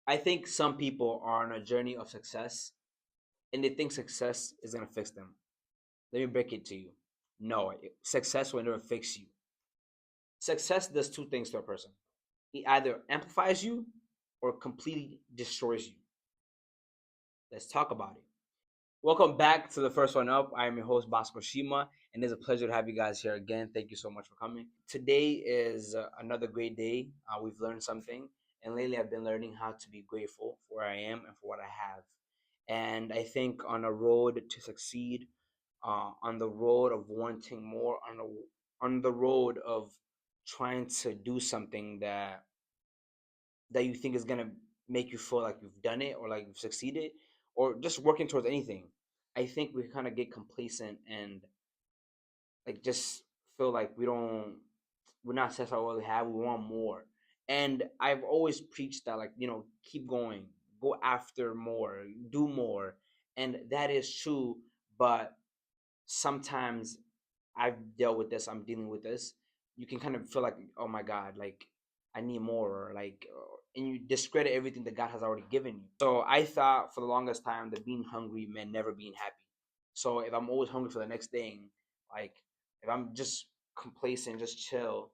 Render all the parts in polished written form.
I think some people are on a journey of success and they think success is gonna fix them. Let me break it to you. No, success will never fix you. Success does two things to a person. It either amplifies you or completely destroys you. Let's talk about it. Welcome back to the first one up. I am your host, Bosco Shima, and it's a pleasure to have you guys here again. Thank you so much for coming. Today is another great day. We've learned something, and lately I've been learning how to be grateful for where I am and for what I have. And I think on a road to succeed, on the road of wanting more, on the road of trying to do something that you think is gonna make you feel like you've done it or like you've succeeded, or just working towards anything. I think we kind of get complacent and like just feel like we're not satisfied with what we have. We want more. And I've always preached that, like, keep going, go after more, do more. And that is true, but sometimes I've dealt with this, I'm dealing with this. You can kind of feel like, oh my God, like I need more, or like, and you discredit everything that God has already given you. So I thought for the longest time that being hungry meant never being happy. So if I'm always hungry for the next thing, like if I'm just complacent, just chill,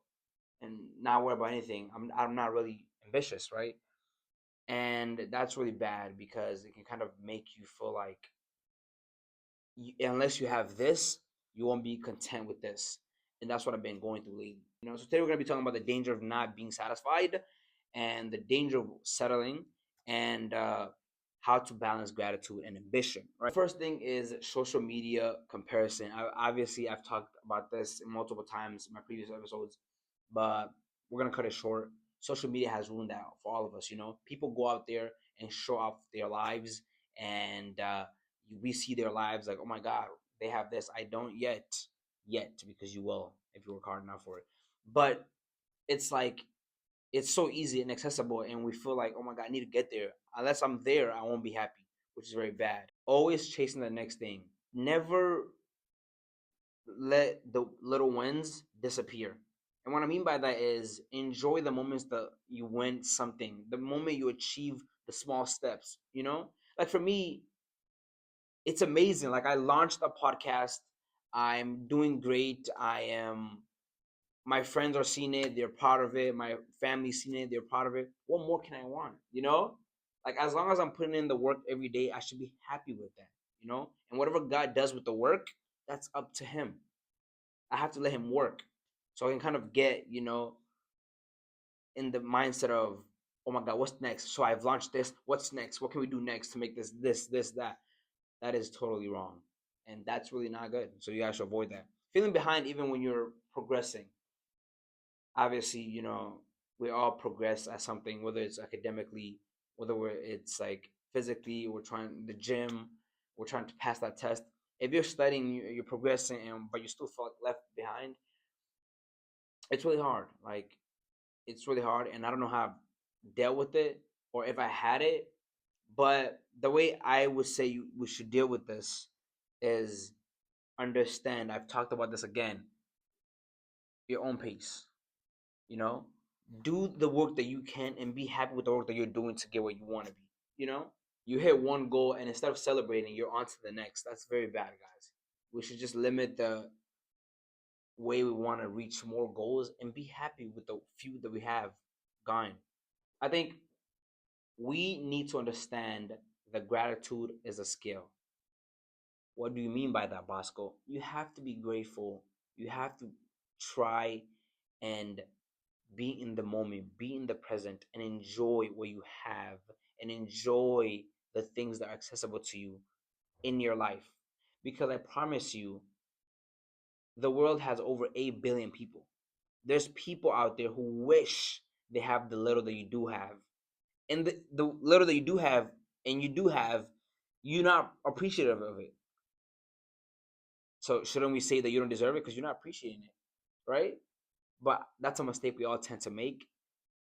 and not worry about anything, I'm not really ambitious, right? And that's really bad because it can kind of make you feel like unless you have this, you won't be content with this. And that's what I've been going through lately. So today we're gonna be talking about the danger of not being satisfied and the danger of settling and how to balance gratitude and ambition. Right. First thing is social media comparison. Obviously, I've talked about this multiple times in my previous episodes, but we're gonna cut it short. Social media has ruined that for all of us. People go out there and show off their lives, and we see their lives like, oh my God, they have this. I don't yet, because you will if you work hard enough for it. But it's like it's so easy and accessible, and we feel like, oh my God, I need to get there. Unless I'm there, I won't be happy, which is very bad. Always chasing the next thing. Never let the little wins disappear. And what I mean by that is enjoy the moments that you win something, the moment you achieve the small steps, Like for me, it's amazing. Like I launched a podcast. I'm doing great. My friends are seeing it, they're proud of it. My family's seeing it, they're proud of it. What more can I want? Like as long as I'm putting in the work every day, I should be happy with that. And whatever God does with the work, that's up to him. I have to let him work. So I can kind of get, in the mindset of, oh my God, what's next? So I've launched this. What's next? What can we do next to make this, that? That is totally wrong. And that's really not good. So you guys should avoid that. Feeling behind even when you're progressing. Obviously, we all progress at something, whether it's academically, it's like physically, we're trying the gym, we're trying to pass that test. If you're studying, you're progressing, but you still feel like left behind, it's really hard. Like it's really hard, and I don't know how I've dealt with it or if I had it. But the way I would say we should deal with this is understand. I've talked about this again. Your own pace. You know, do the work that you can and be happy with the work that you're doing to get where you want to be. You hit one goal and instead of celebrating, you're on to the next. That's very bad, guys. We should just limit the way we want to reach more goals and be happy with the few that we have gone. I think we need to understand that gratitude is a skill. What do you mean by that, Bosco? You have to be grateful. You have to try and be in the moment, be in the present, and enjoy what you have and enjoy the things that are accessible to you in your life. Because I promise you, the world has over 8 billion people. There's people out there who wish they have the little that you do have. And the little that you do have, and you do have, you're not appreciative of it. So shouldn't we say that you don't deserve it because you're not appreciating it, right? But that's a mistake we all tend to make,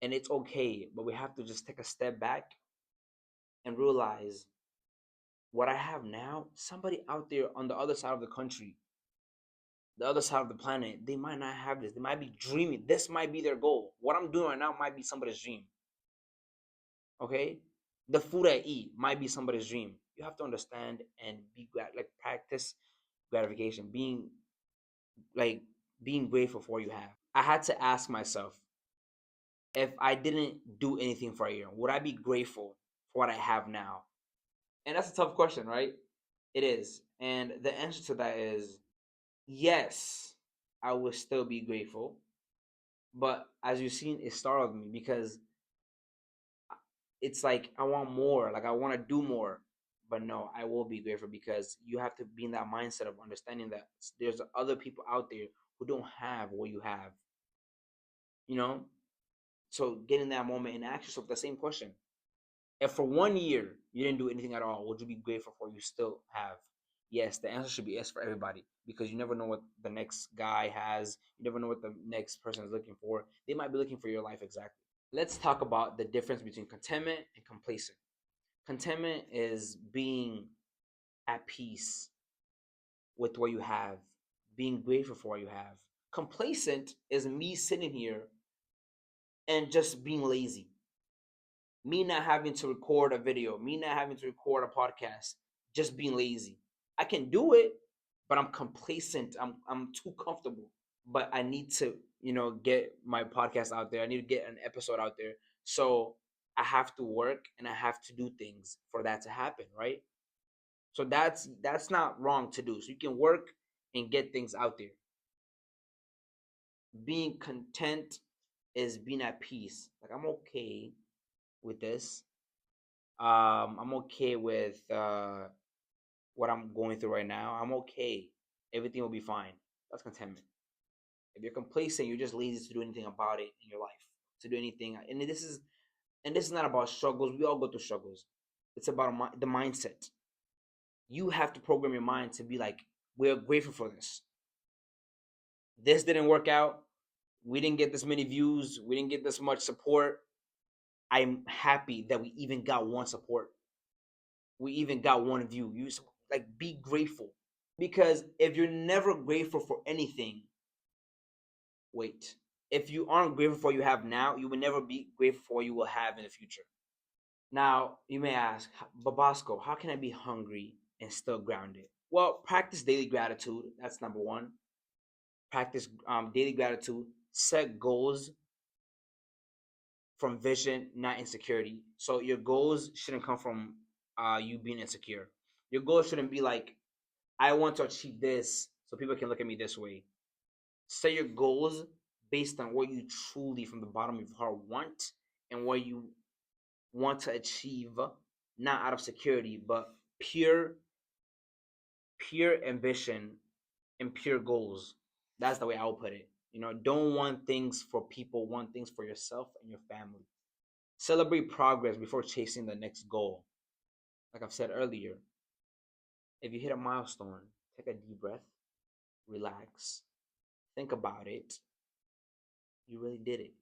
and it's okay. But we have to just take a step back and realize what I have now. Somebody out there on the other side of the country, the other side of the planet, they might not have this. They might be dreaming. This might be their goal. What I'm doing right now might be somebody's dream. Okay, The food I eat might be somebody's dream. You have to understand and like practice gratification, like being grateful for what you have. I had to ask myself, if I didn't do anything for a year, would I be grateful for what I have now? And that's a tough question, right? It is. And the answer to that is yes, I would still be grateful. But as you've seen, it startled me because it's like I want more, like I want to do more. But no, I will be grateful because you have to be in that mindset of understanding that there's other people out there who don't have what you have, you know? So get in that moment and ask yourself the same question. If for 1 year you didn't do anything at all, would you be grateful for what you still have? Yes, the answer should be yes for everybody because you never know what the next guy has. You never know what the next person is looking for. They might be looking for your life exactly. Let's talk about the difference between contentment and complacent. Contentment is being at peace with what you have, being grateful for what you have. Complacent is me sitting here and just being lazy, me not having to record a video, me not having to record a podcast, just being lazy. I can do it, but I'm complacent. I'm too comfortable. But I need to, get my podcast out there. I need to get an episode out there. So I have to work and I have to do things for that to happen, right? So that's not wrong to do. So you can work and get things out there. Being content is being at peace. Like I'm okay with this. I'm okay with what I'm going through right now. I'm okay. Everything will be fine. That's contentment. If you're complacent, you're just lazy to do anything about it in your life. To do anything, and this is not about struggles. We all go through struggles. It's about the mindset. You have to program your mind to be like, we're grateful for this. This didn't work out. We didn't get this many views. We didn't get this much support. I'm happy that we even got one support. We even got one view. You like be grateful because if you're never grateful for anything, wait. If you aren't grateful for what you have now, you will never be grateful for what you will have in the future. Now, you may ask, Babasco, how can I be hungry and still grounded? Well, practice daily gratitude. That's number one. Practice daily gratitude. Set goals from vision, not insecurity. So your goals shouldn't come from you being insecure. Your goals shouldn't be like, I want to achieve this so people can look at me this way. Set your goals based on what you truly, from the bottom of your heart, want and what you want to achieve, not out of security, but pure, pure ambition and pure goals. That's the way I would put it. Don't want things for people, want things for yourself and your family. Celebrate progress before chasing the next goal. Like I've said earlier, if you hit a milestone, take a deep breath, relax, think about it. You really did it.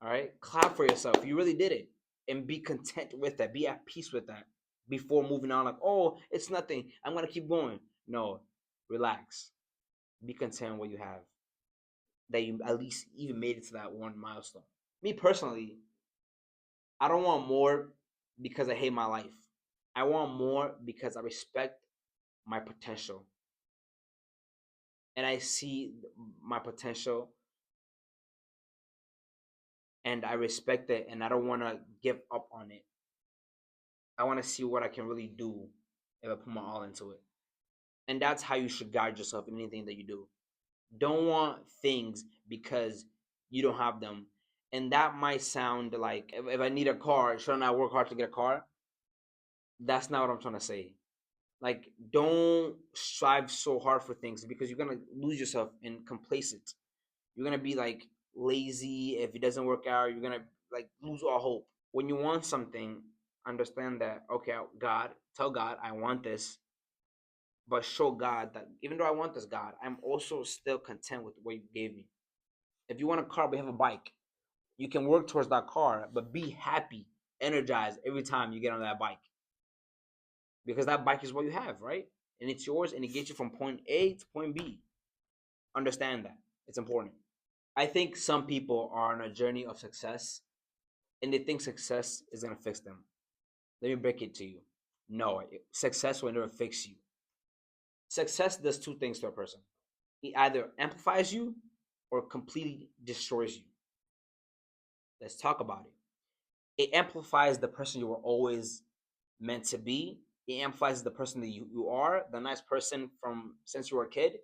All right? Clap for yourself. You really did it. And be content with that. Be at peace with that before moving on. Like, oh, it's nothing. I'm going to keep going. No, relax. Be content with what you have. That you at least even made it to that one milestone. Me personally, I don't want more because I hate my life. I want more because I respect my potential. And I see my potential and I respect it and I don't want to give up on it. I want to see what I can really do if I put my all into it. And that's how you should guide yourself in anything that you do. Don't want things because you don't have them. And that might sound like if I need a car, shouldn't I work hard to get a car? That's not what I'm trying to say. Like, don't strive so hard for things because you're gonna lose yourself and complacent. You're gonna be like lazy if it doesn't work out. You're gonna like lose all hope. When you want something, understand that okay, God, tell God I want this, but show God that even though I want this, God, I'm also still content with what you gave me. If you want a car but you have a bike, you can work towards that car, but be happy, energized every time you get on that bike because that bike is what you have, right? And it's yours, and it gets you from point A to point B. Understand that it's important. I think some people are on a journey of success, and they think success is gonna fix them. Let me break it to you. No, success will never fix you. Success does two things to a person. It either amplifies you or completely destroys you. Let's talk about it. It amplifies the person you were always meant to be. It amplifies the person that you are, the nice person from since you were a kid,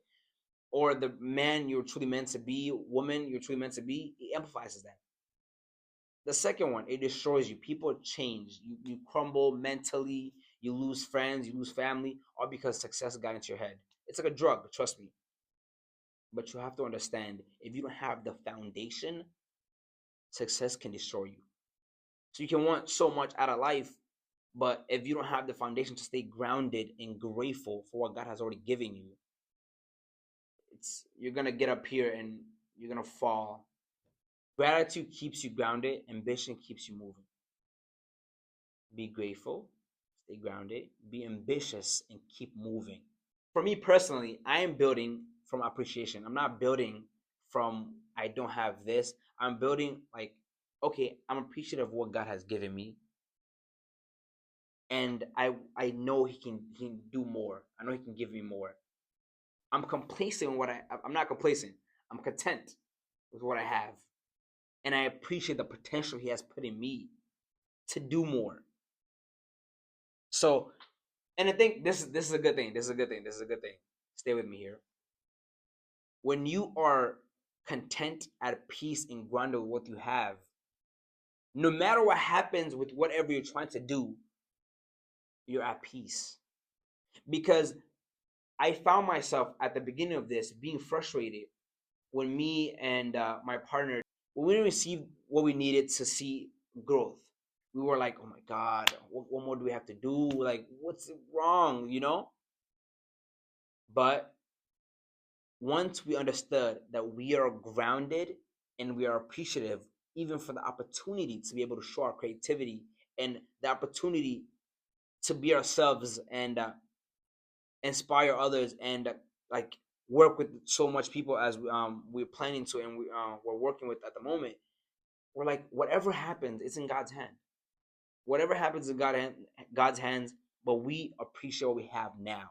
or the man you're truly meant to be, woman you're truly meant to be. It amplifies that. The second one, it destroys you. People change. You crumble mentally. You lose friends. You lose family, all because success got into your head. It's like a drug, trust me. But you have to understand, if you don't have the foundation, success can destroy you. So you can want so much out of life, but if you don't have the foundation to stay grounded and grateful for what God has already given you, you're gonna get up here and you're gonna fall. Gratitude keeps you grounded. Ambition keeps you moving. Be grateful, stay grounded, be ambitious, and keep moving. For me personally, I am building from appreciation. I'm not building from I don't have this. I'm building like, okay, I'm appreciative of what God has given me. And I know he can do more. I know he can give me more. I'm complacent with I'm not complacent. I'm content with what I have. And I appreciate the potential he has put in me to do more. So, and I think this is a good thing. This is a good thing. This is a good thing. Stay with me here. When you are content, at peace, and grounded with what you have, no matter what happens with whatever you're trying to do, you're at peace. Because I found myself at the beginning of this being frustrated when me and my partner, when we didn't receive what we needed to see growth. We were like, oh my God, what more do we have to do? Like, what's wrong, you know? But once we understood that we are grounded and we are appreciative, even for the opportunity to be able to show our creativity and the opportunity to be ourselves and inspire others and like work with so much people as we're planning to and we're working with at the moment, we're like, whatever happens, it's in God's hand. Whatever happens in God's hands, but we appreciate what we have now.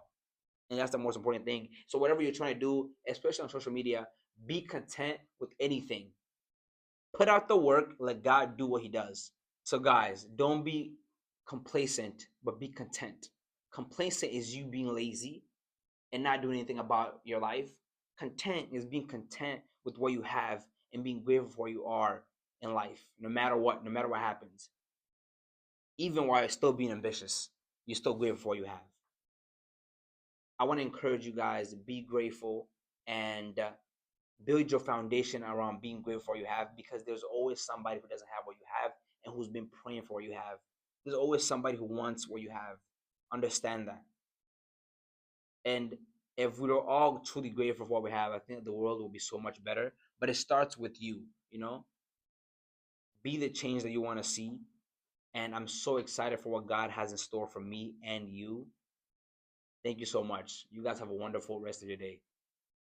And that's the most important thing. So whatever you're trying to do, especially on social media, be content with anything. Put out the work, let God do what he does. So guys, don't be complacent, but be content. Complacent is you being lazy and not doing anything about your life. Content is being content with what you have and being grateful for where you are in life, no matter what, no matter what happens. Even while you're still being ambitious, you're still grateful for what you have. I want to encourage you guys to be grateful and build your foundation around being grateful for what you have, because there's always somebody who doesn't have what you have and who's been praying for what you have. There's always somebody who wants what you have. Understand that. And if we were all truly grateful for what we have, I think the world will be so much better. But it starts with you, you know? Be the change that you want to see. And I'm so excited for what God has in store for me and you. Thank you so much. You guys have a wonderful rest of your day.